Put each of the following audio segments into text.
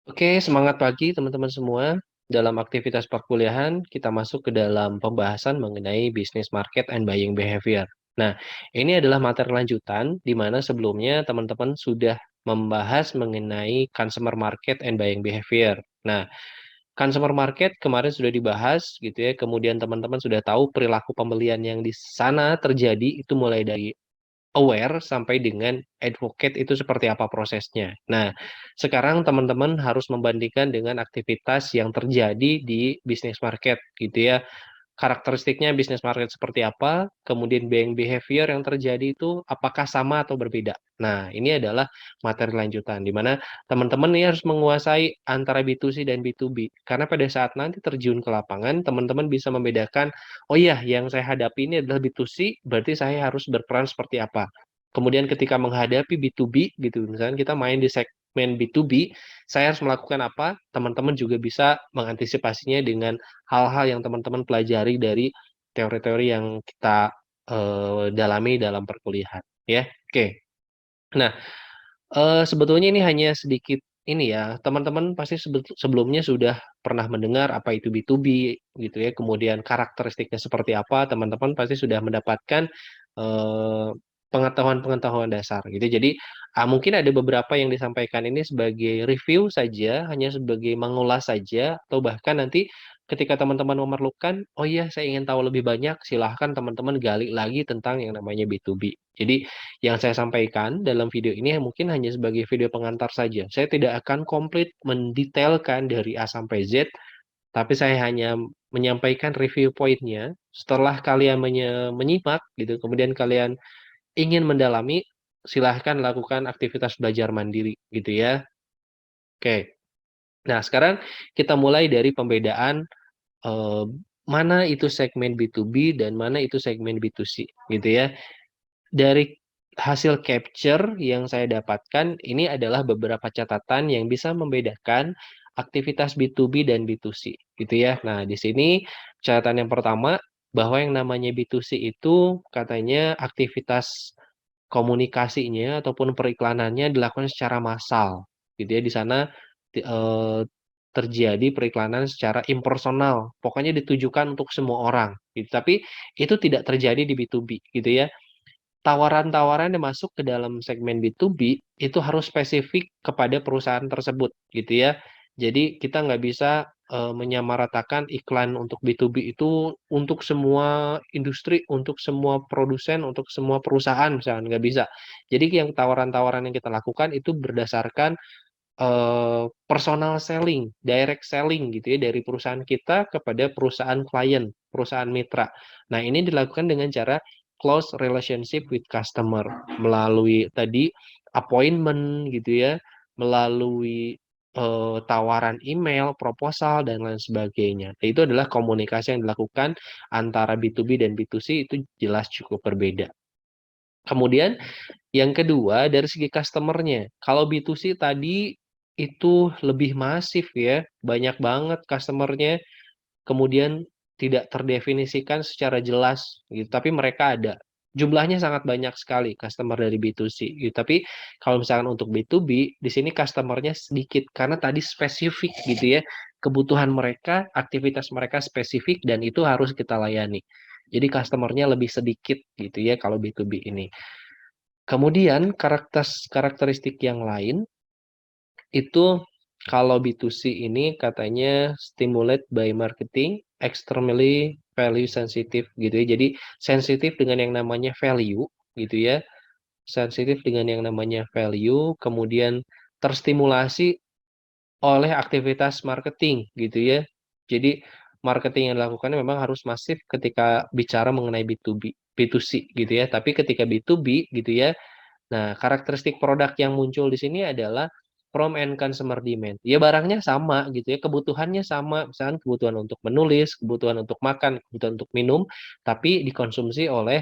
Oke, semangat pagi teman-teman semua. Dalam aktivitas perkuliahan, kita masuk ke dalam pembahasan mengenai business market and buying behavior. Nah, ini adalah materi lanjutan di mana sebelumnya teman-teman sudah membahas mengenai consumer market and buying behavior. Nah, consumer market kemarin sudah dibahas gitu ya. Kemudian teman-teman sudah tahu perilaku pembelian yang di sana terjadi itu mulai dari aware sampai dengan advocate itu seperti apa prosesnya. Nah, sekarang teman-teman harus membandingkan dengan aktivitas yang terjadi di bisnis market gitu ya. Karakteristiknya bisnis market seperti apa, kemudian buying behavior yang terjadi itu apakah sama atau berbeda. Nah, ini adalah materi lanjutan di mana teman-teman ini harus menguasai antara B2C dan B2B. Karena pada saat nanti terjun ke lapangan, teman-teman bisa membedakan, oh iya, yang saya hadapi ini adalah B2C, berarti saya harus berperan seperti apa. Kemudian ketika menghadapi B2B gitu, misalnya kita main di segmen B2B, saya harus melakukan apa? Teman-teman juga bisa mengantisipasinya dengan hal-hal yang teman-teman pelajari dari teori-teori yang kita dalami dalam perkuliahan, ya. Oke. Nah, sebetulnya ini hanya sedikit ini ya, teman-teman pasti sebelumnya sudah pernah mendengar apa itu B2B gitu ya, kemudian karakteristiknya seperti apa, teman-teman pasti sudah mendapatkan eh, pengetahuan-pengetahuan dasar gitu. Jadi mungkin ada beberapa yang disampaikan ini sebagai review saja, hanya sebagai mengulas saja, atau bahkan nanti ketika teman-teman memerlukan, oh iya saya ingin tahu lebih banyak, silahkan teman-teman gali lagi tentang yang namanya B2B. Jadi yang saya sampaikan dalam video ini mungkin hanya sebagai video pengantar saja. Saya tidak akan komplit mendetailkan dari A sampai Z, tapi saya hanya menyampaikan review poinnya. Setelah kalian menyimak gitu, kemudian kalian ingin mendalami, silahkan lakukan aktivitas belajar mandiri gitu ya. Oke. Nah, sekarang kita mulai dari pembedaan eh, mana itu segmen B2B dan mana itu segmen B2C gitu ya. Dari hasil capture yang saya dapatkan, ini adalah beberapa catatan yang bisa membedakan aktivitas B2B dan B2C, gitu ya. Nah, di sini catatan yang pertama, bahwa yang namanya B2C itu katanya aktivitas komunikasinya ataupun periklanannya dilakukan secara massal, gitu ya. Di sana eh, terjadi periklanan secara impersonal, pokoknya ditujukan untuk semua orang, gitu. Tapi itu tidak terjadi di B2B, gitu ya. Tawaran-tawaran yang masuk ke dalam segmen B2B itu harus spesifik kepada perusahaan tersebut gitu ya. Jadi kita nggak bisa menyamaratakan iklan untuk B2B itu untuk semua industri, untuk semua produsen, untuk semua perusahaan misalnya nggak bisa. Jadi yang tawaran-tawaran yang kita lakukan itu berdasarkan personal selling, direct selling gitu ya dari perusahaan kita kepada perusahaan klien, perusahaan mitra. Nah, ini dilakukan dengan cara close relationship with customer melalui tadi appointment gitu ya, melalui tawaran email, proposal dan lain sebagainya. Nah, itu adalah komunikasi yang dilakukan antara B2B dan B2C itu jelas cukup berbeda. Kemudian yang kedua dari segi customernya. Kalau B2C tadi itu lebih masif ya, banyak banget customernya, kemudian tidak terdefinisikan secara jelas gitu, tapi mereka ada. Jumlahnya sangat banyak sekali customer dari B2C gitu. Tapi kalau misalkan untuk B2B, di sini customernya sedikit karena tadi spesifik gitu ya. Kebutuhan mereka, aktivitas mereka spesifik dan itu harus kita layani. Jadi customernya lebih sedikit gitu ya kalau B2B ini. Kemudian karakteristik yang lain itu kalau B2C ini katanya stimulate by marketing, extremely value sensitive gitu ya. Jadi sensitif dengan yang namanya value gitu ya. Sensitif dengan yang namanya value, kemudian terstimulasi oleh aktivitas marketing gitu ya. Jadi marketing yang dilakukan memang harus masif ketika bicara mengenai B2B, B2C gitu ya. Tapi ketika B2B gitu ya, nah, karakteristik produk yang muncul di sini adalah from and consumer demand. Ya barangnya sama gitu ya, kebutuhannya sama, misalkan kebutuhan untuk menulis, kebutuhan untuk makan, kebutuhan untuk minum, tapi dikonsumsi oleh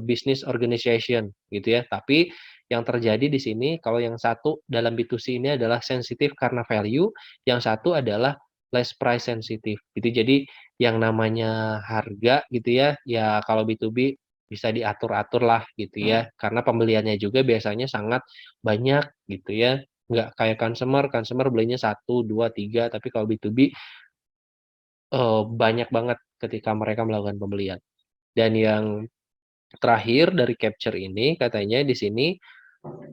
business organization gitu ya. Tapi yang terjadi di sini kalau yang satu dalam B2C ini adalah sensitif karena value, yang satu adalah less price sensitive gitu. Jadi yang namanya harga gitu ya, ya kalau B2B bisa diatur-atur lah gitu ya, karena pembeliannya juga biasanya sangat banyak gitu ya. nggak kayak consumer belinya 1, 2, 3, tapi kalau B2B banyak banget ketika mereka melakukan pembelian. Dan yang terakhir dari capture ini katanya di sini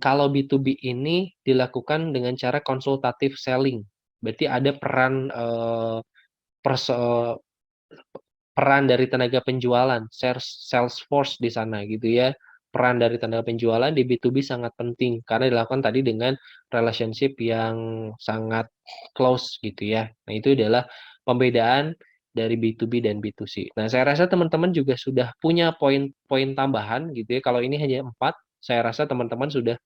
kalau B2B ini dilakukan dengan cara konsultatif selling. Berarti ada peran dari tenaga penjualan, sales force di sana gitu ya. Peran dari tenaga penjualan di B2B sangat penting karena dilakukan tadi dengan relationship yang sangat close gitu ya. Nah, itu adalah pembedaan dari B2B dan B2C. Nah, saya rasa teman-teman juga sudah punya poin-poin tambahan gitu ya. Kalau ini hanya 4, saya rasa teman-teman sudah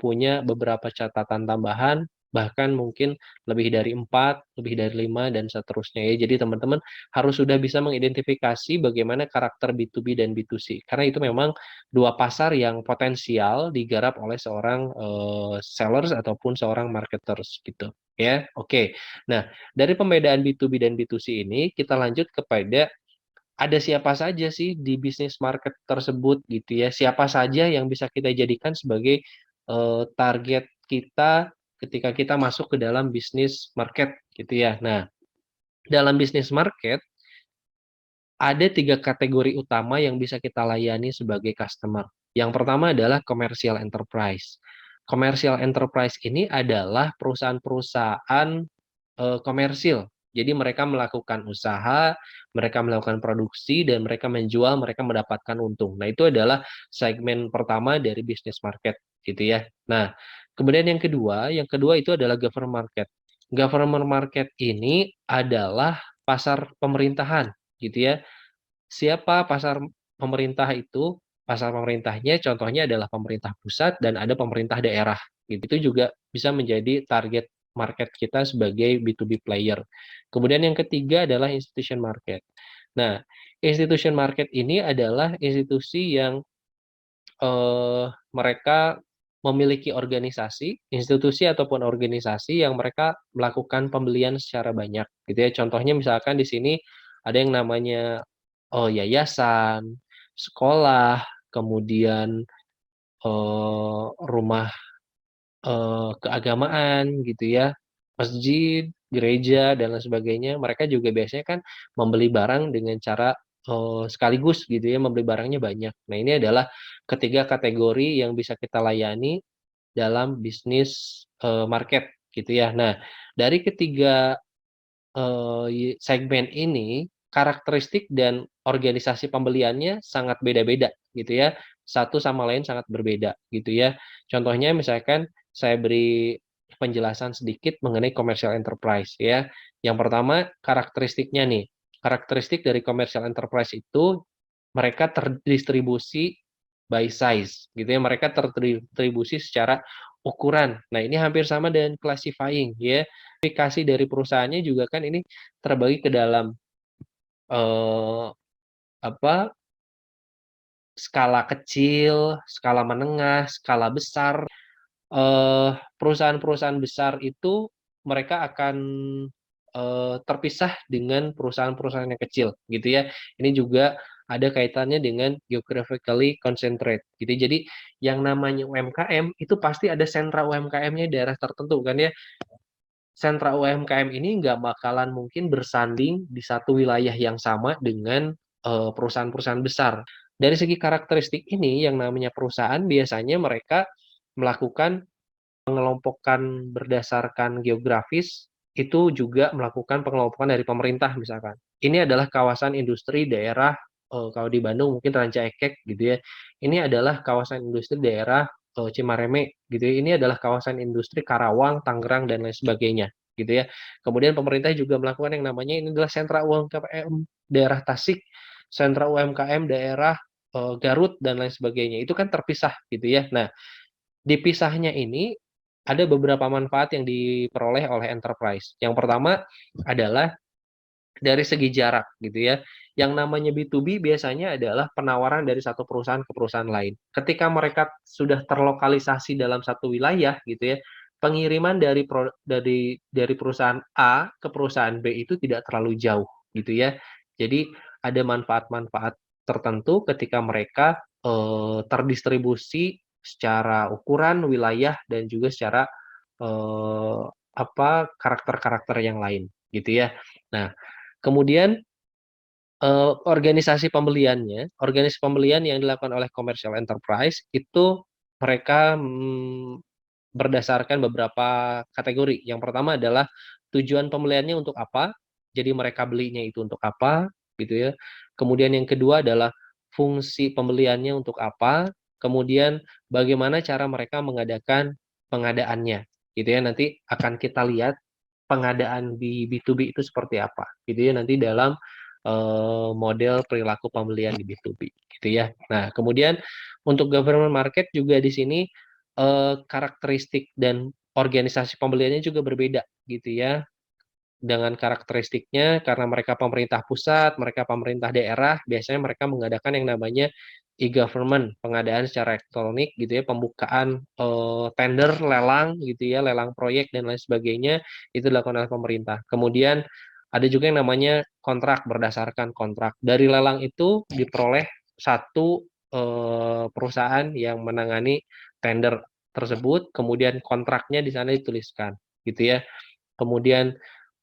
punya beberapa catatan tambahan, bahkan mungkin lebih dari 4, lebih dari 5 dan seterusnya ya. Jadi teman-teman harus sudah bisa mengidentifikasi bagaimana karakter B2B dan B2C. Karena itu memang dua pasar yang potensial digarap oleh seorang sellers ataupun seorang marketers gitu. Ya, oke. Nah, dari pembedaan B2B dan B2C ini kita lanjut kepada ada siapa saja sih di bisnis market tersebut gitu ya. Siapa saja yang bisa kita jadikan sebagai target kita ketika kita masuk ke dalam bisnis market gitu ya. Nah, dalam bisnis market ada 3 kategori utama yang bisa kita layani sebagai customer. Yang pertama adalah commercial enterprise. Commercial enterprise ini adalah perusahaan-perusahaan komersil. Jadi mereka melakukan usaha, mereka melakukan produksi, dan mereka menjual, mereka mendapatkan untung. Nah, itu adalah segmen pertama dari bisnis market, gitu ya. Nah, kemudian yang kedua itu adalah government market. Government market ini adalah pasar pemerintahan, gitu ya. Siapa pasar pemerintah itu? Pasar pemerintahnya contohnya adalah pemerintah pusat dan ada pemerintah daerah. Gitu. Itu juga bisa menjadi target market kita sebagai B2B player. Kemudian yang ketiga adalah institution market. Nah, institution market ini adalah institusi yang mereka memiliki organisasi, institusi ataupun organisasi yang mereka melakukan pembelian secara banyak gitu ya. Contohnya misalkan di sini ada yang namanya yayasan, sekolah, kemudian rumah keagamaan gitu ya, masjid, gereja dan lain sebagainya. Mereka juga biasanya kan membeli barang dengan cara sekaligus gitu ya, membeli barangnya banyak. Nah, ini adalah ketiga kategori yang bisa kita layani dalam bisnis market gitu ya. Nah, dari ketiga segmen ini, karakteristik dan organisasi pembeliannya sangat beda-beda gitu ya. Satu sama lain sangat berbeda gitu ya. Contohnya misalkan saya beri penjelasan sedikit mengenai commercial enterprise ya. Yang pertama karakteristiknya nih. Karakteristik dari commercial enterprise itu mereka terdistribusi by size gitu ya. Mereka terdistribusi secara ukuran. Nah, ini hampir sama dengan classifying ya. Aplikasi dari perusahaannya juga kan ini terbagi ke dalam eh, apa skala kecil, skala menengah, skala besar. Perusahaan-perusahaan besar itu mereka akan terpisah dengan perusahaan-perusahaan yang kecil gitu ya. Ini juga ada kaitannya dengan geographically concentrate gitu. Jadi yang namanya UMKM itu pasti ada sentra UMKM-nya di daerah tertentu kan ya. Sentra UMKM ini nggak bakalan mungkin bersanding di satu wilayah yang sama dengan perusahaan-perusahaan besar. Dari segi karakteristik ini, yang namanya perusahaan biasanya mereka melakukan pengelompokan berdasarkan geografis, itu juga melakukan pengelompokan dari pemerintah misalkan. Ini adalah kawasan industri daerah, kalau di Bandung mungkin Ranca Ekek gitu ya. Ini adalah kawasan industri daerah Cimareme gitu ya. Ini adalah kawasan industri Karawang, Tangerang dan lain sebagainya gitu ya. Kemudian pemerintah juga melakukan yang namanya ini adalah sentra UMKM daerah Tasik, sentra UMKM daerah Garut dan lain sebagainya. Itu kan terpisah gitu ya. Nah, dipisahnya ini ada beberapa manfaat yang diperoleh oleh enterprise. Yang pertama adalah dari segi jarak gitu ya. Yang namanya B2B biasanya adalah penawaran dari satu perusahaan ke perusahaan lain. Ketika mereka sudah terlokalisasi dalam satu wilayah gitu ya, pengiriman dari perusahaan A ke perusahaan B itu tidak terlalu jauh gitu ya. Jadi ada manfaat-manfaat tertentu ketika mereka terdistribusi secara ukuran, wilayah, dan juga secara karakter-karakter yang lain, gitu ya. Nah, kemudian organisasi pembelian yang dilakukan oleh commercial enterprise itu mereka berdasarkan beberapa kategori. Yang pertama adalah tujuan pembeliannya untuk apa, jadi mereka belinya itu untuk apa, gitu ya. Kemudian yang kedua adalah fungsi pembeliannya untuk apa, kemudian bagaimana cara mereka mengadakan pengadaannya, gitu ya. Nanti akan kita lihat pengadaan di B2B itu seperti apa, gitu ya, nanti dalam model perilaku pembelian di B2B, gitu ya. Nah, kemudian untuk government market juga di sini karakteristik dan organisasi pembeliannya juga berbeda, gitu ya. Dengan karakteristiknya, karena mereka pemerintah pusat, mereka pemerintah daerah, biasanya mereka mengadakan yang namanya e-government, pengadaan secara elektronik, gitu ya, pembukaan tender, lelang, gitu ya, lelang proyek dan lain sebagainya, itu dilakukan oleh pemerintah. Kemudian ada juga yang namanya kontrak, berdasarkan kontrak. Dari lelang itu diperoleh satu perusahaan yang menangani tender tersebut, kemudian kontraknya di sana dituliskan, gitu ya. Kemudian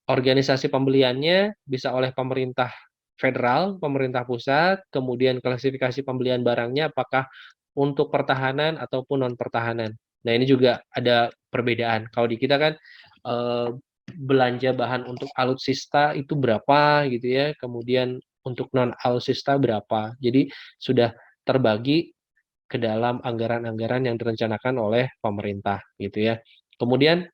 organisasi pembeliannya bisa oleh pemerintah federal, pemerintah pusat, kemudian klasifikasi pembelian barangnya apakah untuk pertahanan ataupun non pertahanan. Nah, ini juga ada perbedaan. Kalau di kita kan eh, belanja bahan untuk alutsista itu berapa gitu ya, kemudian untuk non alutsista berapa. Jadi sudah terbagi ke dalam anggaran-anggaran yang direncanakan oleh pemerintah gitu ya. Kemudian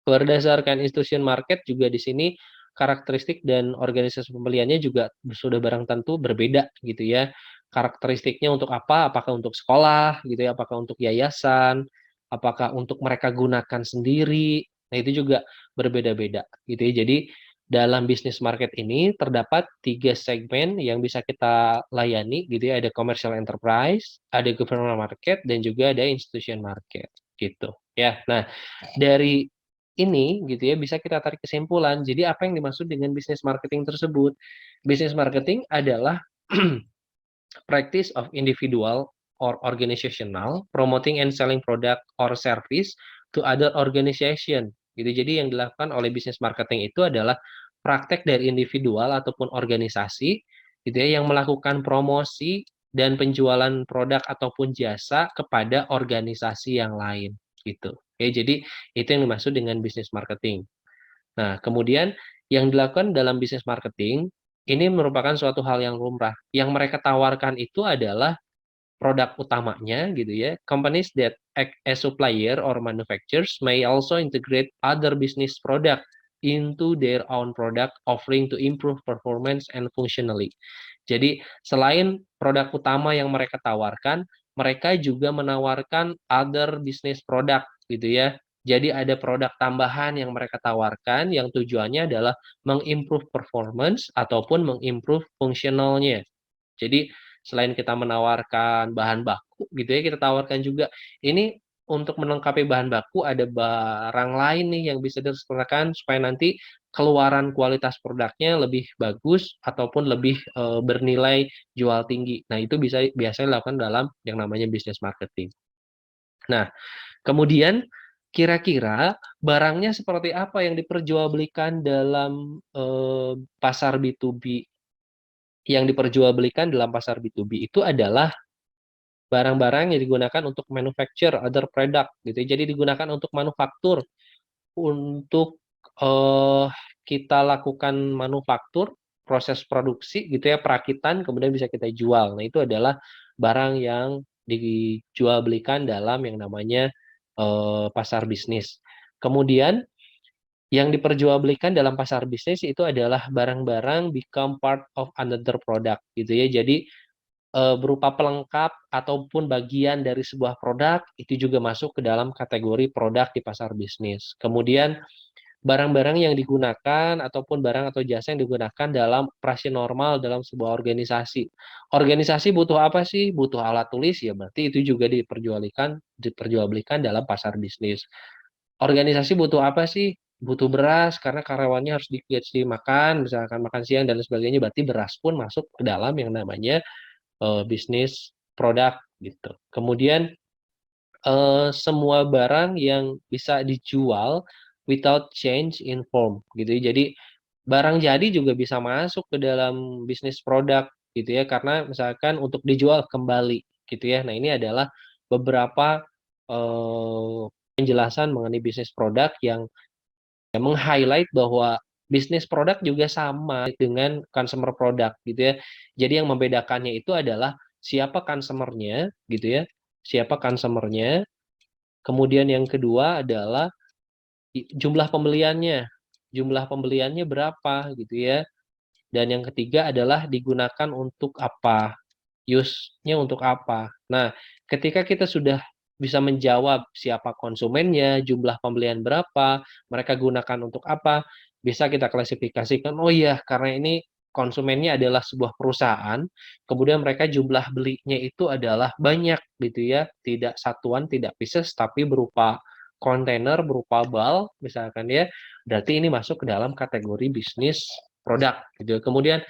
berdasarkan institusi market juga di sini karakteristik dan organisasi pembeliannya juga sudah barang tentu berbeda gitu ya. Karakteristiknya untuk apa? Apakah untuk sekolah gitu ya, apakah untuk yayasan, apakah untuk mereka gunakan sendiri. Nah, itu juga berbeda-beda gitu ya. Jadi dalam bisnis market ini terdapat 3 segmen yang bisa kita layani gitu ya. Ada commercial enterprise, ada government market, dan juga ada institution market gitu ya. Nah, dari ini gitu ya bisa kita tarik kesimpulan. Jadi apa yang dimaksud dengan bisnis marketing tersebut? Bisnis marketing adalah practice of individual or organizational promoting and selling product or service to other organization. Gitu. Jadi yang dilakukan oleh bisnis marketing itu adalah praktek dari individual ataupun organisasi gitu ya yang melakukan promosi dan penjualan produk ataupun jasa kepada organisasi yang lain gitu. Oke, jadi itu yang dimaksud dengan bisnis marketing. Nah, kemudian yang dilakukan dalam bisnis marketing ini merupakan suatu hal yang lumrah. Yang mereka tawarkan itu adalah produk utamanya gitu ya. Companies that act as supplier or manufacturers may also integrate other business product into their own product offering to improve performance and functionally. Jadi selain produk utama yang mereka tawarkan, mereka juga menawarkan other business product gitu ya. Jadi ada produk tambahan yang mereka tawarkan yang tujuannya adalah mengimprove performance ataupun mengimprove fungsionalnya. Jadi selain kita menawarkan bahan baku gitu ya, kita tawarkan juga ini untuk melengkapi bahan baku ada barang lain nih yang bisa disertakan supaya nanti keluaran kualitas produknya lebih bagus ataupun lebih bernilai jual tinggi. Nah, itu bisa biasanya dilakukan dalam yang namanya business marketing. Nah, kemudian kira-kira barangnya seperti apa yang diperjualbelikan dalam pasar B2B. Yang diperjualbelikan dalam pasar B2B itu adalah barang-barang yang digunakan untuk manufacture other product gitu ya. Jadi digunakan untuk manufaktur, untuk eh, kita lakukan manufaktur, proses produksi gitu ya, perakitan kemudian bisa kita jual. Nah, itu adalah barang yang dijual belikan dalam yang namanya pasar bisnis. Kemudian yang diperjualbelikan dalam pasar bisnis itu adalah barang-barang become part of another product gitu ya. Jadi berupa pelengkap ataupun bagian dari sebuah produk itu juga masuk ke dalam kategori produk di pasar bisnis. Kemudian barang-barang yang digunakan ataupun barang atau jasa yang digunakan dalam operasi normal dalam sebuah organisasi. Organisasi butuh apa sih? Butuh alat tulis ya berarti itu juga diperjualbelikan dalam pasar bisnis. Organisasi butuh apa sih? Butuh beras karena karyawannya harus dikasih makan, misalkan makan siang dan sebagainya, berarti beras pun masuk ke dalam yang namanya bisnis produk gitu. Kemudian semua barang yang bisa dijual without change in form gitu ya. Jadi barang jadi juga bisa masuk ke dalam bisnis produk gitu ya, karena misalkan untuk dijual kembali gitu ya. Nah, ini adalah beberapa eh, penjelasan mengenai bisnis produk yang meng-highlight bahwa bisnis produk juga sama dengan consumer product gitu ya. Jadi yang membedakannya itu adalah siapa customer-nya gitu ya. Siapa customer-nya. Kemudian yang kedua adalah jumlah pembeliannya. Jumlah pembeliannya berapa gitu ya. Dan yang ketiga adalah digunakan untuk apa, use-nya untuk apa. Nah, ketika kita sudah bisa menjawab siapa konsumennya, jumlah pembelian berapa, mereka gunakan untuk apa, bisa kita klasifikasikan, oh iya, karena ini konsumennya adalah sebuah perusahaan, kemudian mereka jumlah belinya itu adalah banyak gitu ya, tidak satuan, tidak pieces, tapi berupa kontainer, berupa bal, misalkan ya, berarti ini masuk ke dalam kategori bisnis produk gitu. Kemudian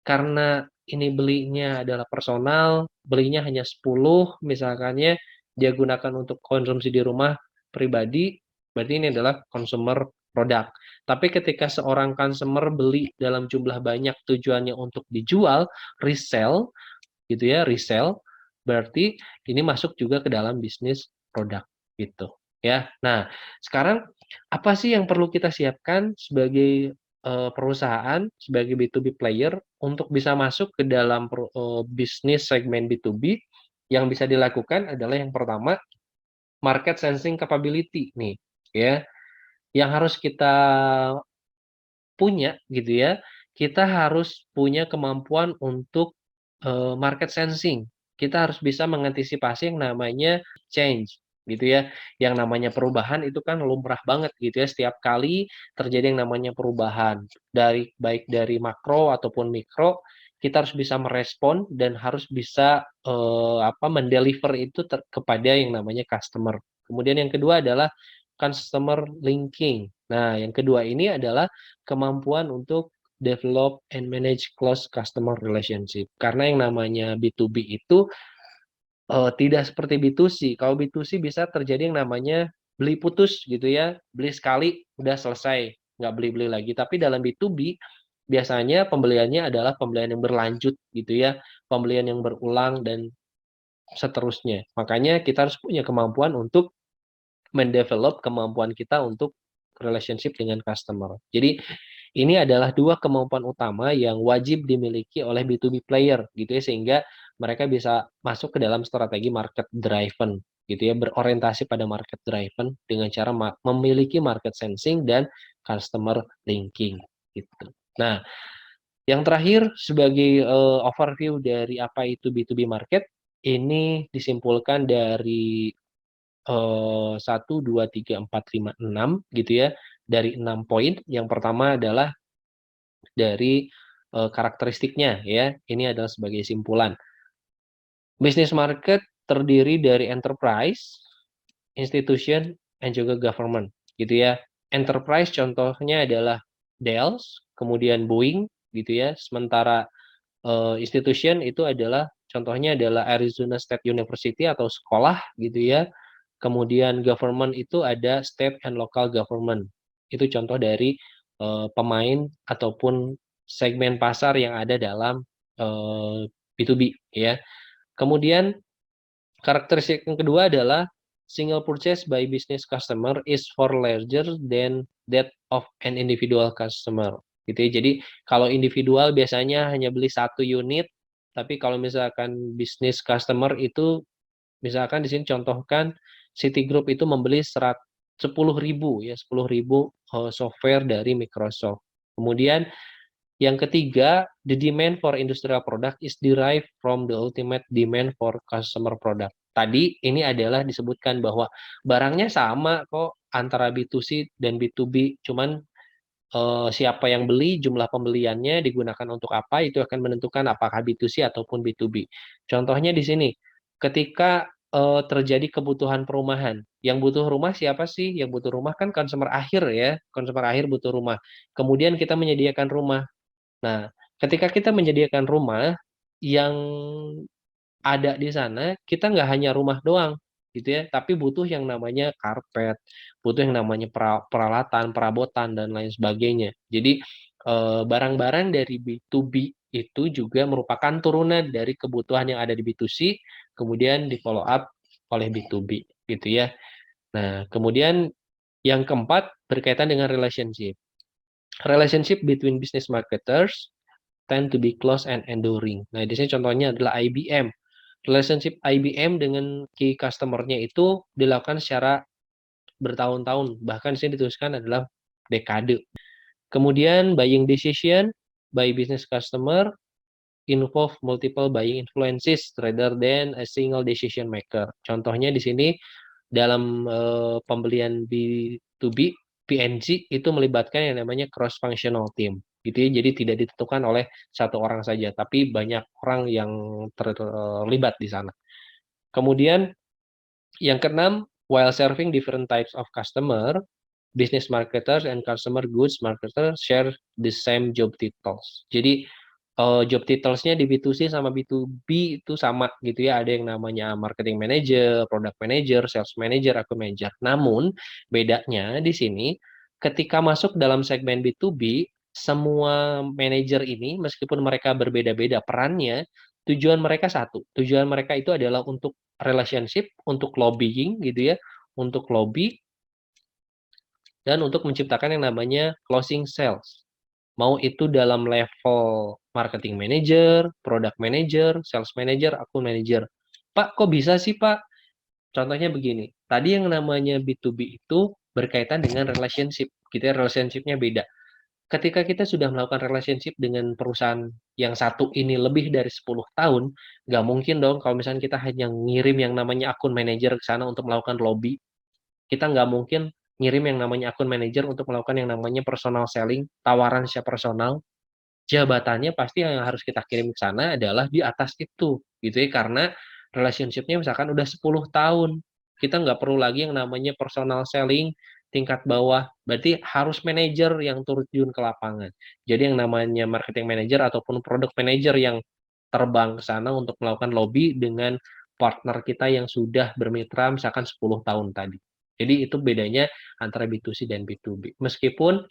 karena ini belinya adalah personal, belinya hanya 10 misalkannya, dia gunakan untuk konsumsi di rumah pribadi, berarti ini adalah consumer product. Tapi ketika seorang consumer beli dalam jumlah banyak tujuannya untuk dijual, resell gitu ya, resell, berarti ini masuk juga ke dalam bisnis produk gitu ya. Nah, sekarang apa sih yang perlu kita siapkan sebagai perusahaan, sebagai B2B player untuk bisa masuk ke dalam bisnis segmen B2B? Yang bisa dilakukan adalah yang pertama, market sensing capability nih ya. Yang harus kita punya gitu ya, kita harus punya kemampuan untuk market sensing. Kita harus bisa mengantisipasi yang namanya change gitu ya. Yang namanya perubahan itu kan lumrah banget gitu ya. Setiap kali terjadi yang namanya perubahan dari baik dari makro ataupun mikro, kita harus bisa merespon dan harus bisa mendeliver itu kepada yang namanya customer. Kemudian yang kedua adalah customer linking. Nah, yang kedua ini adalah kemampuan untuk develop and manage close customer relationship. Karena yang namanya B2B itu tidak seperti B2C. Kalau B2C bisa terjadi yang namanya beli putus gitu ya, beli sekali udah selesai, nggak beli-beli lagi. Tapi dalam B2B biasanya pembeliannya adalah pembelian yang berlanjut gitu ya, pembelian yang berulang dan seterusnya. Makanya kita harus punya kemampuan untuk mendevelop kemampuan kita untuk relationship dengan customer. Jadi ini adalah dua kemampuan utama yang wajib dimiliki oleh B2B player gitu ya, sehingga mereka bisa masuk ke dalam strategi market driven gitu ya, berorientasi pada market driven dengan cara memiliki market sensing dan customer linking gitu. Nah, yang terakhir sebagai overview dari apa itu B2B market, ini disimpulkan dari 1, 2, 3, 4, 5, 6 gitu ya, dari 6 poin. Yang pertama adalah dari karakteristiknya ya. Ini adalah sebagai simpulan. Bisnis market terdiri dari enterprise, institution, and juga government gitu ya. Enterprise contohnya adalah Dell, kemudian Boeing gitu ya. Sementara institution itu adalah contohnya adalah Arizona State University atau sekolah gitu ya. Kemudian government itu ada state and local government. Itu contoh dari pemain ataupun segmen pasar yang ada dalam B2B ya. Kemudian karakteristik yang kedua adalah single purchase by business customer is far larger than that of an individual customer. Gitu ya. Jadi kalau individual biasanya hanya beli satu unit, tapi kalau misalkan bisnis customer itu misalkan di sini contohkan Citigroup itu membeli 10.000 ya, 10.000 software dari Microsoft. Kemudian yang ketiga, the demand for industrial product is derived from the ultimate demand for customer product. Tadi ini adalah disebutkan bahwa barangnya sama kok antara B2C dan B2B, cuman siapa yang beli, jumlah pembeliannya digunakan untuk apa, itu akan menentukan apakah B2C ataupun B2B. Contohnya di sini, ketika terjadi kebutuhan perumahan, yang butuh rumah siapa sih? Yang butuh rumah kan konsumer akhir ya, konsumer akhir butuh rumah. Kemudian kita menyediakan rumah. Nah, ketika kita menyediakan rumah, yang ada di sana, kita nggak hanya rumah doang, gitu ya, tapi butuh yang namanya karpet, butuh yang namanya peralatan, perabotan dan lain sebagainya. Jadi barang-barang dari B2B itu juga merupakan turunan dari kebutuhan yang ada di B2C, kemudian di follow up oleh B2B gitu ya. Nah, kemudian yang keempat berkaitan dengan relationship. Relationship between business marketers tend to be close and enduring. Nah, di sini contohnya adalah IBM. Relationship IBM dengan key customer-nya itu dilakukan secara bertahun-tahun, bahkan di sini dituliskan adalah dekade. Kemudian buying decision by business customer involve multiple buying influences rather than a single decision maker. Contohnya di sini dalam pembelian B2B, PNG itu melibatkan yang namanya cross functional team gitu ya. Jadi tidak ditentukan oleh satu orang saja, tapi banyak orang yang terlibat di sana. Kemudian yang keenam, while serving different types of customer, business marketers and consumer goods marketers share the same job titles. Jadi job titlesnya di B2C sama B2B itu sama gitu ya. Ada yang namanya marketing manager, product manager, sales manager, account manager. Namun bedanya di sini ketika masuk dalam segmen B2B, semua manajer ini meskipun mereka berbeda-beda perannya, tujuan mereka satu. Tujuan mereka itu adalah untuk relationship, untuk lobbying gitu ya, untuk lobby dan untuk menciptakan yang namanya closing sales. Mau itu dalam level marketing manager, product manager, sales manager, account manager. Pak, kok bisa sih, Pak? Contohnya begini. Tadi yang namanya B2B itu berkaitan dengan relationship. Gitu ya, relationship-nya beda. Ketika kita sudah melakukan relationship dengan perusahaan yang satu ini lebih dari 10 tahun, nggak mungkin dong kalau misalnya kita hanya ngirim yang namanya akun manajer ke sana untuk melakukan lobby. Kita nggak mungkin ngirim yang namanya akun manajer untuk melakukan yang namanya personal selling, tawaran secara personal. Jabatannya pasti yang harus kita kirim ke sana adalah di atas itu, gitu ya. Karena relationship-nya misalkan udah 10 tahun. Kita nggak perlu lagi yang namanya personal selling tingkat bawah. Berarti harus manajer yang turut jun ke lapangan. Jadi yang namanya marketing manager ataupun product manager yang terbang ke sana untuk melakukan lobby dengan partner kita yang sudah bermitra misalkan 10 tahun tadi. Jadi itu bedanya antara B2C dan B2B. Meskipun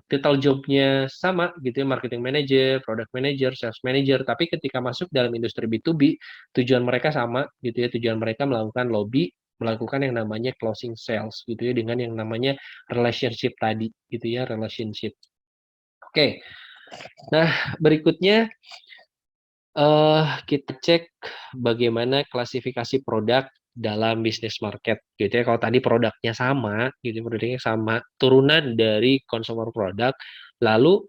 title jobnya sama gitu ya, marketing manager, product manager, sales manager, tapi ketika masuk dalam industri B2B, tujuan mereka sama gitu ya, tujuan mereka melakukan lobby, melakukan yang namanya closing sales gitu ya, dengan yang namanya relationship tadi gitu ya, relationship. Oke, nah berikutnya kita cek bagaimana klasifikasi produk dalam bisnis market gitu ya. Kalau tadi produknya sama gitu, produknya sama, turunan dari consumer product, lalu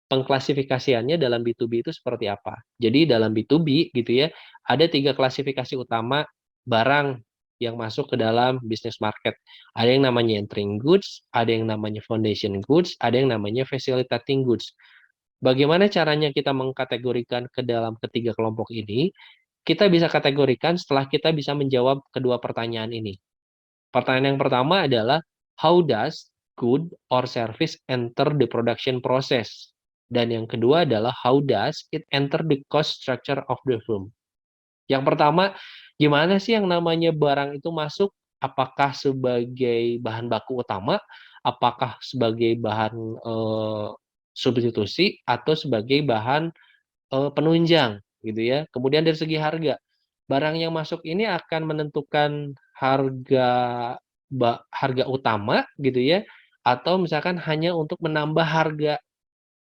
pengklasifikasiannya dalam B2B itu seperti apa? Jadi dalam B2B gitu ya, ada 3 klasifikasi utama barang yang masuk ke dalam bisnis market. Ada yang namanya entering goods, ada yang namanya foundation goods, ada yang namanya facilitating goods. Bagaimana caranya kita mengkategorikan ke dalam ketiga kelompok ini? Kita bisa kategorikan setelah kita bisa menjawab kedua pertanyaan ini. Pertanyaan yang pertama adalah, how does good or service enter the production process? Dan yang kedua adalah, how does it enter the cost structure of the firm? Yang pertama, gimana sih yang namanya barang itu masuk? Apakah sebagai bahan baku utama? Apakah sebagai bahan substitusi? Atau sebagai bahan penunjang? Gitu ya. Kemudian dari segi harga, barang yang masuk ini akan menentukan harga harga utama gitu ya, atau misalkan hanya untuk menambah harga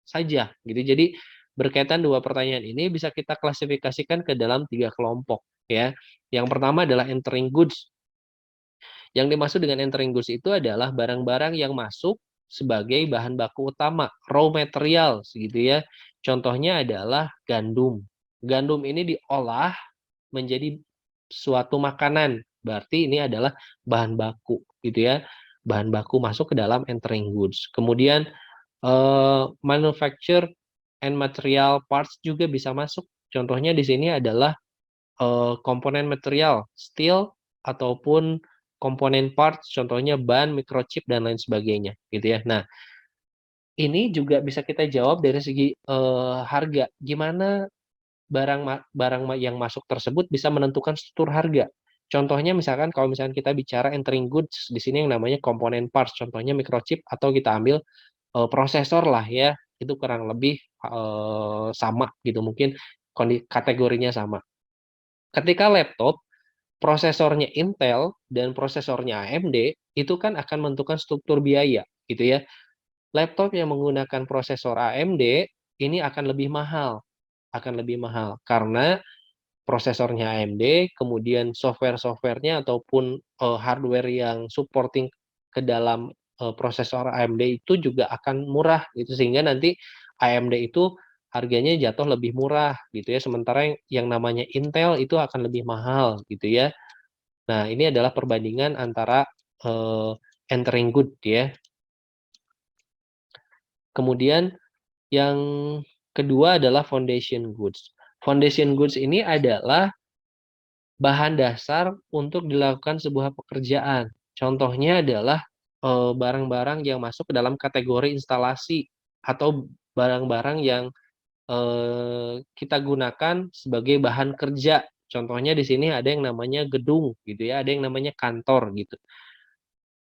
saja gitu. Jadi berkaitan dua pertanyaan ini bisa kita klasifikasikan ke dalam tiga kelompok ya. Yang pertama adalah entering goods. Yang dimaksud dengan entering goods itu adalah barang-barang yang masuk sebagai bahan baku utama, raw material gitu ya. Contohnya adalah gandum. Gandum ini diolah menjadi suatu makanan. Berarti ini adalah bahan baku gitu ya. Bahan baku masuk ke dalam entering goods. Kemudian manufacture and material parts juga bisa masuk. Contohnya di sini adalah komponen material, steel ataupun komponen parts, contohnya ban, microchip dan lain sebagainya, gitu ya. Nah, ini juga bisa kita jawab dari segi harga. Gimana barang yang masuk tersebut bisa menentukan struktur harga. Contohnya misalkan kalau misalkan kita bicara entering goods, di sini yang namanya komponen parts, contohnya microchip atau kita ambil prosesor lah ya, itu kurang lebih sama gitu, mungkin kategorinya sama. Ketika laptop, prosesornya Intel dan prosesornya AMD, itu kan akan menentukan struktur biaya gitu ya. Laptop yang menggunakan prosesor AMD ini akan lebih mahal karena prosesornya AMD, kemudian software-softwarenya ataupun hardware yang supporting ke dalam prosesor AMD itu juga akan murah gitu, sehingga nanti AMD itu harganya jatuh lebih murah gitu ya, sementara yang namanya Intel itu akan lebih mahal gitu ya. Nah, ini adalah perbandingan antara eh, entering good ya. Kemudian yang kedua adalah foundation goods. Foundation goods ini adalah bahan dasar untuk dilakukan sebuah pekerjaan. Contohnya adalah barang-barang yang masuk ke dalam kategori instalasi atau barang-barang yang kita gunakan sebagai bahan kerja. Contohnya di sini ada yang namanya gedung gitu ya, ada yang namanya kantor gitu.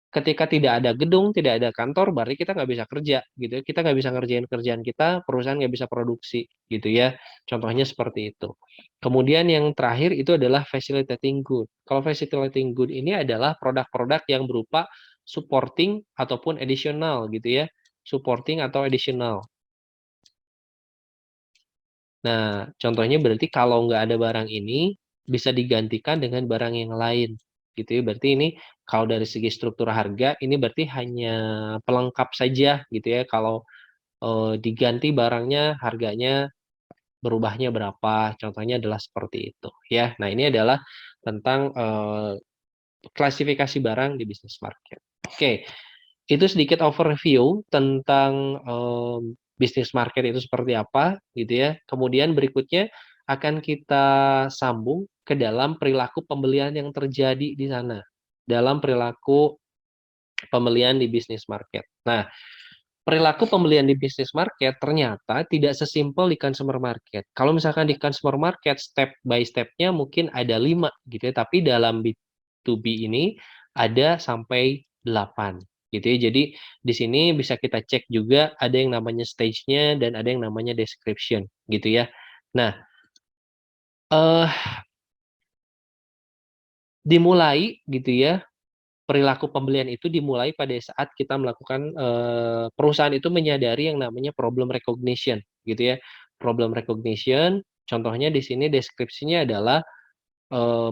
Ketika tidak ada gedung, tidak ada kantor, berarti kita nggak bisa kerja gitu ya. Kita nggak bisa ngerjain kerjaan kita, perusahaan nggak bisa produksi gitu ya. Contohnya seperti itu. Kemudian yang terakhir itu adalah facilitating good. Kalau facilitating good ini adalah produk-produk yang berupa supporting ataupun additional gitu ya. Supporting atau additional. Nah, contohnya berarti kalau nggak ada barang ini, bisa digantikan dengan barang yang lain. Gitu ya. Berarti ini kalau dari segi struktur harga, ini berarti hanya pelengkap saja gitu ya. Kalau diganti barangnya, harganya berubahnya berapa. Contohnya adalah seperti itu ya. Nah, ini adalah tentang klasifikasi barang di bisnis market. Oke, itu sedikit overview tentang bisnis market itu seperti apa gitu ya. Kemudian berikutnya akan kita sambung ke dalam perilaku pembelian yang terjadi di sana. Dalam perilaku pembelian di bisnis market. Nah, perilaku pembelian di bisnis market ternyata tidak sesimpel di consumer market. Kalau misalkan di consumer market, step by step-nya mungkin ada 5 gitu ya, tapi dalam B2B ini ada sampai 8 gitu ya. Jadi di sini bisa kita cek juga ada yang namanya stage-nya dan ada yang namanya description gitu ya. Nah, eh dimulai gitu ya, perilaku pembelian itu dimulai pada saat kita melakukan perusahaan itu menyadari yang namanya problem recognition gitu ya. Problem recognition, contohnya di sini deskripsinya adalah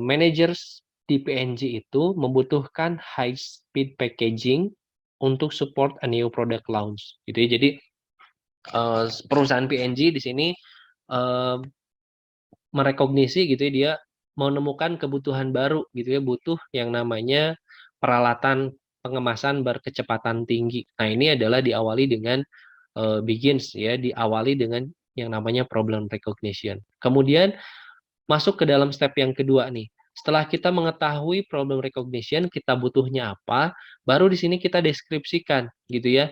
managers di PNG itu membutuhkan high speed packaging untuk support a new product launch gitu ya. Jadi perusahaan PNG di sini eh, merekognisi gitu ya, dia menemukan kebutuhan baru gitu ya, butuh yang namanya peralatan pengemasan berkecepatan tinggi. Nah, ini adalah diawali dengan begins ya, diawali dengan yang namanya problem recognition. Kemudian masuk ke dalam step yang kedua nih. Setelah kita mengetahui problem recognition, kita butuhnya apa, baru di sini kita deskripsikan gitu ya,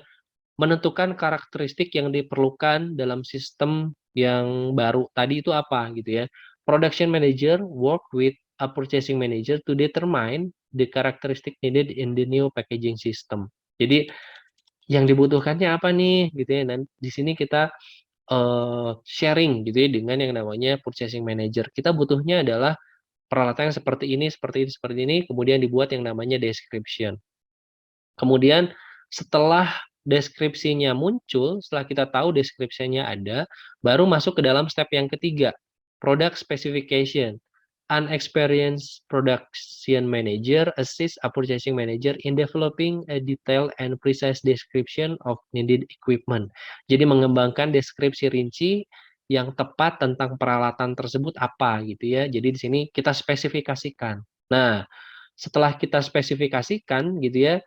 menentukan karakteristik yang diperlukan dalam sistem yang baru tadi itu apa gitu ya. Production manager work with a purchasing manager to determine the characteristic needed in the new packaging system. Jadi yang dibutuhkannya apa nih gitu ya. Dan di sini kita sharing gitu ya dengan yang namanya purchasing manager. Kita butuhnya adalah peralatan yang seperti ini, seperti ini, seperti ini, kemudian dibuat yang namanya description. Kemudian setelah deskripsinya muncul, setelah kita tahu deskripsinya ada, baru masuk ke dalam step yang ketiga, product specification. An experienced production manager assists a purchasing manager in developing a detailed and precise description of needed equipment. Jadi mengembangkan deskripsi rinci yang tepat tentang peralatan tersebut apa gitu ya. Jadi di sini kita spesifikasikan. Nah, setelah kita spesifikasikan gitu ya,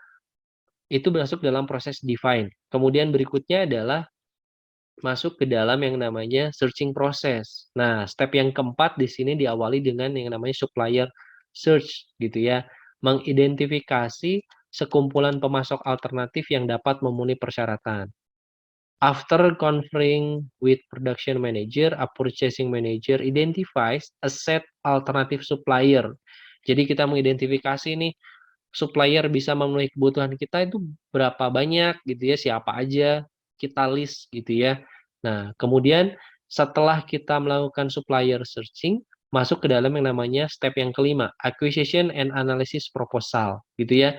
itu masuk dalam proses define. Kemudian berikutnya adalah masuk ke dalam yang namanya searching process. Nah, step yang keempat di sini diawali dengan yang namanya supplier search gitu ya. Mengidentifikasi sekumpulan pemasok alternatif yang dapat memenuhi persyaratan. After conferring with production manager, a purchasing manager identifies a set alternative supplier. Jadi kita mengidentifikasi nih supplier bisa memenuhi kebutuhan kita itu berapa banyak gitu ya, siapa aja, kita list gitu ya. Nah, kemudian setelah kita melakukan supplier searching, masuk ke dalam yang namanya step yang kelima, acquisition and analysis proposal gitu ya.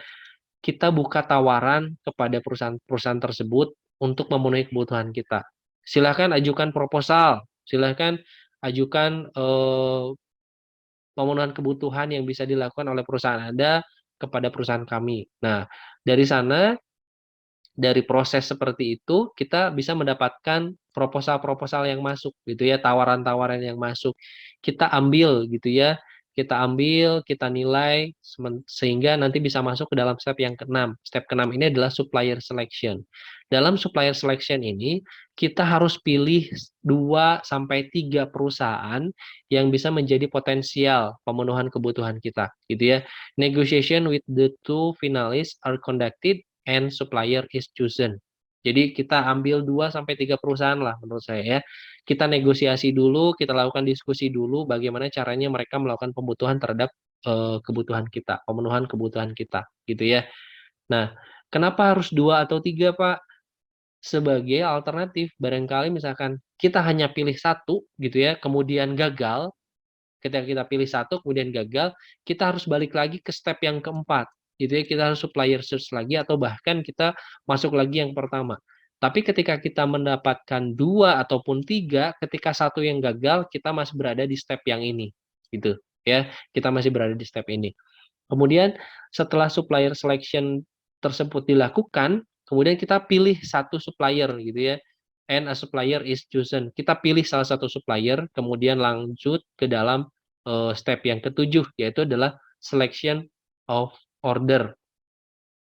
Kita buka tawaran kepada perusahaan-perusahaan tersebut untuk memenuhi kebutuhan kita. Silahkan ajukan proposal, silahkan ajukan pemenuhan kebutuhan yang bisa dilakukan oleh perusahaan Anda kepada perusahaan kami. Nah, dari sana, dari proses seperti itu, kita bisa mendapatkan proposal-proposal yang masuk gitu ya, tawaran-tawaran yang masuk. Kita ambil gitu ya, kita ambil, kita nilai sehingga nanti bisa masuk ke dalam step yang keenam. Step keenam ini adalah supplier selection. Dalam supplier selection ini, kita harus pilih 2 sampai 3 perusahaan yang bisa menjadi potensial pemenuhan kebutuhan kita gitu ya. Negotiation with the two finalists are conducted and supplier is chosen. Jadi kita ambil 2 sampai 3 perusahaan lah menurut saya ya. Kita negosiasi dulu, kita lakukan diskusi dulu bagaimana caranya mereka melakukan pembutuhan terhadap kebutuhan kita, pemenuhan kebutuhan kita gitu ya. Nah, kenapa harus 2 atau 3 Pak? Sebagai alternatif barangkali misalkan kita hanya pilih satu gitu ya, kemudian gagal, ketika kita pilih satu kemudian gagal, kita harus balik lagi ke step yang keempat, gitu ya. Kita harus supplier search lagi atau bahkan kita masuk lagi yang pertama. Tapi ketika kita mendapatkan 2 ataupun 3, ketika satu yang gagal, kita masih berada di step yang ini, gitu ya. Kita masih berada di step ini. Kemudian setelah supplier selection tersebut dilakukan, kemudian kita pilih satu supplier gitu ya, and a supplier is chosen. Kita pilih salah satu supplier, kemudian lanjut ke dalam step yang ketujuh, yaitu adalah selection of order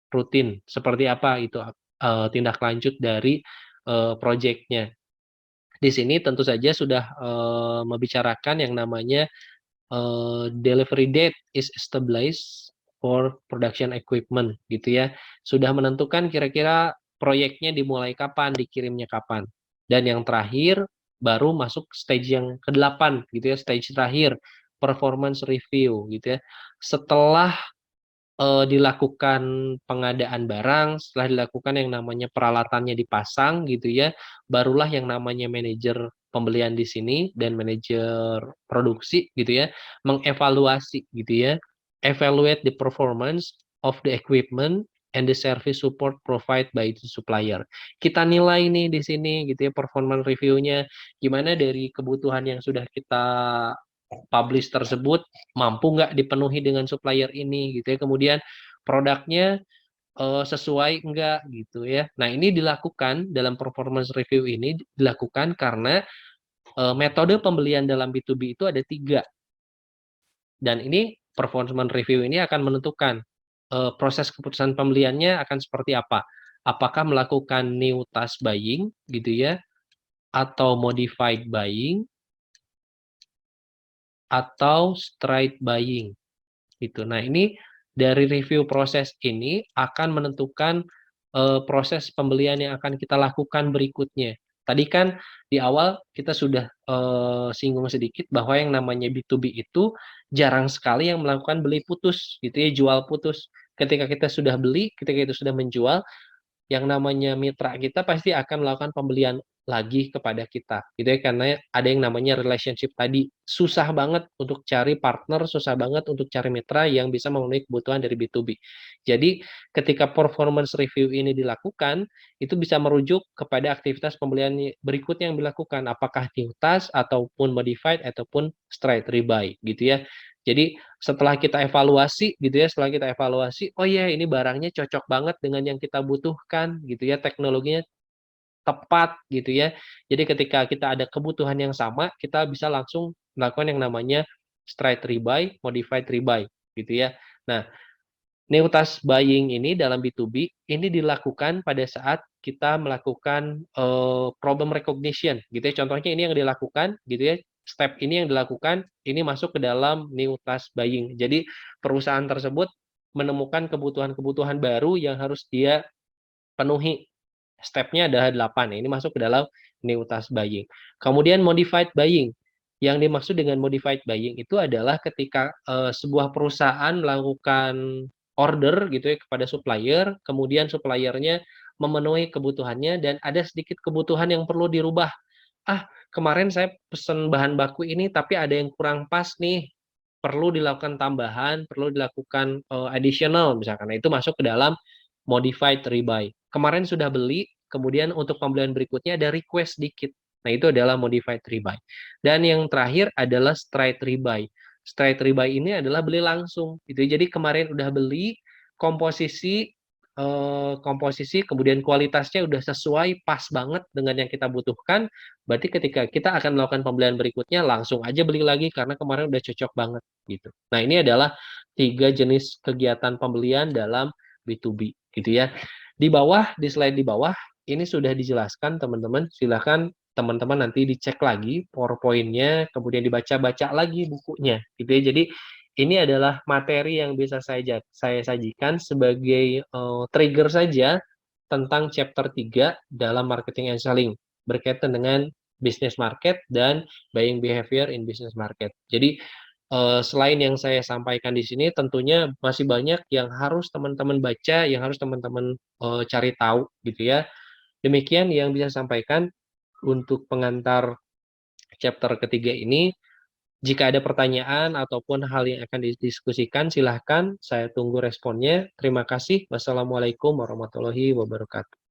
rutin. Seperti apa itu tindak lanjut dari project-nya. Di sini tentu saja sudah membicarakan yang namanya delivery date is established for production equipment gitu ya. Sudah menentukan kira-kira proyeknya dimulai kapan, dikirimnya kapan. Dan yang terakhir baru masuk stage yang ke-8 gitu ya, stage terakhir performance review gitu ya. Setelah dilakukan pengadaan barang, setelah dilakukan yang namanya peralatannya dipasang gitu ya, barulah yang namanya manajer pembelian di sini dan manajer produksi gitu ya, mengevaluasi gitu ya, evaluate the performance of the equipment and the service support provided by the supplier. Kita nilai nih di sini gitu ya performance review-nya, gimana dari kebutuhan yang sudah kita publish tersebut mampu nggak dipenuhi dengan supplier ini gitu ya. Kemudian produknya sesuai enggak gitu ya. Nah, ini dilakukan dalam performance review ini dilakukan karena metode pembelian dalam B2B itu ada 3. Dan ini performance review ini akan menentukan proses keputusan pembeliannya akan seperti apa. Apakah melakukan new task buying gitu ya, atau modified buying, atau straight buying. Gitu. Nah, ini dari review proses ini akan menentukan proses pembelian yang akan kita lakukan berikutnya. Tadi kan di awal kita sudah singgung sedikit bahwa yang namanya B2B itu jarang sekali yang melakukan beli putus gitu ya, jual putus. Ketika kita sudah beli, ketika itu sudah menjual, yang namanya mitra kita pasti akan melakukan pembelian lagi kepada kita gitu ya, karena ada yang namanya relationship tadi. Susah banget untuk cari partner, susah banget untuk cari mitra yang bisa memenuhi kebutuhan dari B2B. Jadi ketika performance review ini dilakukan, itu bisa merujuk kepada aktivitas pembelian berikutnya yang dilakukan, apakah new task ataupun modified ataupun straight rebuy gitu ya. Jadi setelah kita evaluasi gitu ya, setelah kita evaluasi, oh ya ini barangnya cocok banget dengan yang kita butuhkan gitu ya, teknologinya tepat gitu ya. Jadi ketika kita ada kebutuhan yang sama, kita bisa langsung melakukan yang namanya straight rebuy, modified rebuy gitu ya. Nah, new task buying ini dalam B2B ini dilakukan pada saat kita melakukan problem recognition gitu ya. Contohnya ini yang dilakukan gitu ya. Step ini yang dilakukan ini masuk ke dalam new task buying. Jadi perusahaan tersebut menemukan kebutuhan-kebutuhan baru yang harus dia penuhi. Stepnya ada 8. Ini masuk ke dalam new task buying. Kemudian modified buying. Yang dimaksud dengan modified buying itu adalah ketika sebuah perusahaan melakukan order gitu ya kepada supplier, kemudian suppliernya memenuhi kebutuhannya dan ada sedikit kebutuhan yang perlu dirubah. Ah, kemarin saya pesen bahan baku ini tapi ada yang kurang pas nih. Perlu dilakukan tambahan, perlu dilakukan additional misalkan. Nah, itu masuk ke dalam modified rebuy. Kemarin sudah beli, kemudian untuk pembelian berikutnya ada request dikit. Nah, itu adalah modified rebuy. Dan yang terakhir adalah straight rebuy. Straight rebuy ini adalah beli langsung gitu. Jadi kemarin udah beli komposisi komposisi kemudian kualitasnya udah sesuai pas banget dengan yang kita butuhkan, berarti ketika kita akan melakukan pembelian berikutnya langsung aja beli lagi karena kemarin udah cocok banget gitu. Nah, ini adalah 3 jenis kegiatan pembelian dalam B2B gitu ya. Di bawah, di slide di bawah ini sudah dijelaskan teman-teman. Silakan teman-teman nanti dicek lagi PowerPoint-nya, kemudian dibaca-baca lagi bukunya gitu ya. Jadi ini adalah materi yang bisa saya sajikan sebagai trigger saja tentang chapter 3 dalam marketing and selling berkaitan dengan business market dan buying behavior in business market. Jadi selain yang saya sampaikan di sini tentunya masih banyak yang harus teman-teman baca, yang harus teman-teman cari tahu gitu ya. Demikian yang bisa saya sampaikan untuk pengantar chapter ketiga ini. Jika ada pertanyaan ataupun hal yang akan didiskusikan, silahkan saya tunggu responnya. Terima kasih. Wassalamualaikum warahmatullahi wabarakatuh.